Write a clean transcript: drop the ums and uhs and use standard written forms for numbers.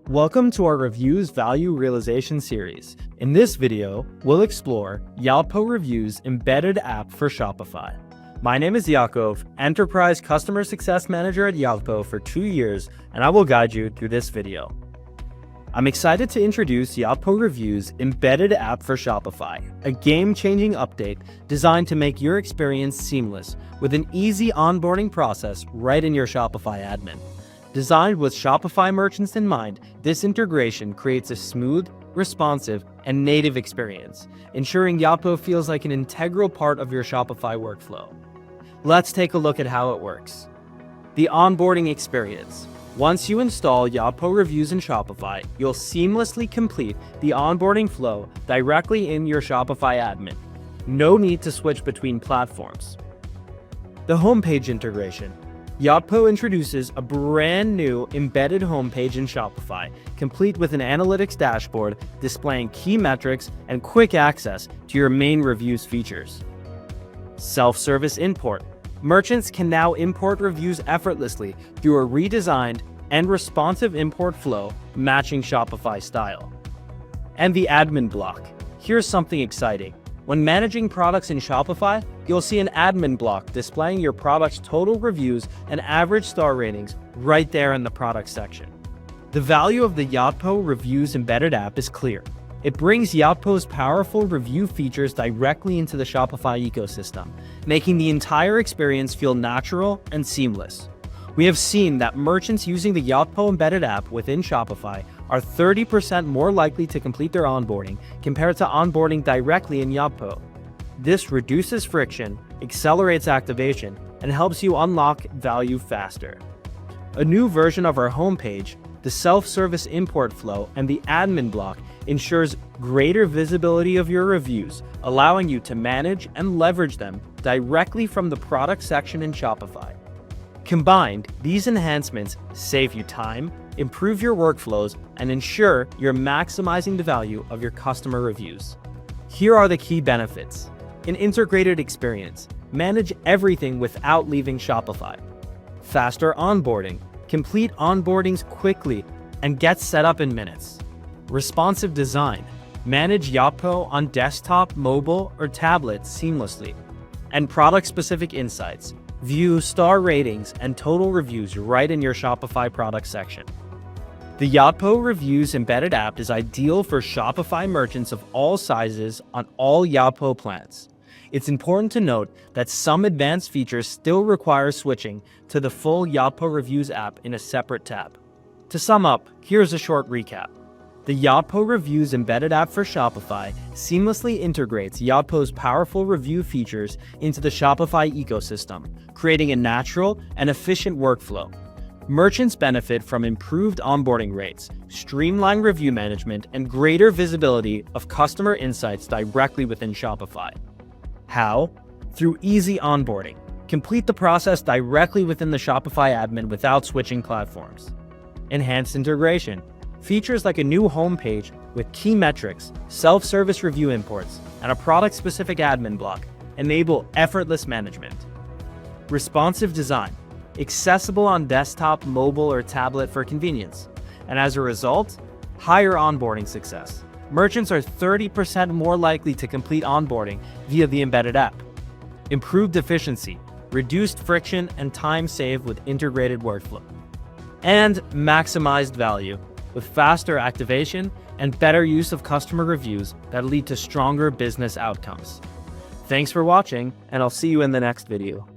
Welcome to our Reviews Value Realization series. In this video, we'll explore Yotpo Reviews embedded app for Shopify. My name is Yakov, Enterprise Customer Success Manager at Yotpo for 2 years, and I will guide you through this video. I'm excited to introduce Yotpo Reviews embedded app for Shopify, a game-changing update designed to make your experience seamless with an easy onboarding process right in your Shopify admin. Designed with Shopify merchants in mind, this integration creates a smooth, responsive, and native experience, ensuring Yotpo feels like an integral part of your Shopify workflow. Let's take a look at how it works. The onboarding experience. Once you install Yotpo Reviews in Shopify, you'll seamlessly complete the onboarding flow directly in your Shopify admin. No need to switch between platforms. The homepage integration. Yotpo introduces a brand new embedded homepage in Shopify, complete with an analytics dashboard displaying key metrics and quick access to your main reviews features. Self-service import. Merchants can now import reviews effortlessly through a redesigned and responsive import flow matching Shopify style. And the admin block. Here's something exciting. When managing products in Shopify, you'll see an admin block displaying your product's total reviews and average star ratings right there in the product section. The value of the Yotpo Reviews embedded app is clear. It brings Yotpo's powerful review features directly into the Shopify ecosystem, making the entire experience feel natural and seamless. We have seen that merchants using the Yotpo embedded app within Shopify are 30% more likely to complete their onboarding compared to onboarding directly in Yotpo. This reduces friction, accelerates activation, and helps you unlock value faster. A new version of our homepage, the self-service import flow, and the admin block ensures greater visibility of your reviews, allowing you to manage and leverage them directly from the product section in Shopify. Combined, these enhancements save you time, improve your workflows, and ensure you're maximizing the value of your customer reviews. Here are the key benefits. An integrated experience. Manage everything without leaving Shopify. Faster onboarding. Complete onboardings quickly and get set up in minutes. Responsive design. Manage Yotpo on desktop, mobile, or tablet seamlessly. And product-specific insights. View star ratings and total reviews right in your Shopify product section. The Yotpo Reviews embedded app is ideal for Shopify merchants of all sizes on all Yotpo plans. It's important to note that some advanced features still require switching to the full Yotpo Reviews app in a separate tab. To sum up, here's a short recap. The Yotpo Reviews embedded app for Shopify seamlessly integrates Yotpo's powerful review features into the Shopify ecosystem, creating a natural and efficient workflow. Merchants benefit from improved onboarding rates, streamlined review management, and greater visibility of customer insights directly within Shopify. How? Through easy onboarding. Complete the process directly within the Shopify admin without switching platforms. Enhanced integration. Features like a new homepage with key metrics, self-service review imports, and a product-specific admin block enable effortless management. Responsive design. Accessible on desktop, mobile, or tablet for convenience. And as a result, higher onboarding success. Merchants are 30% more likely to complete onboarding via the embedded app. Improved efficiency, reduced friction, and time saved with integrated workflow. And maximized value, with faster activation and better use of customer reviews that lead to stronger business outcomes. Thanks for watching, and I'll see you in the next video.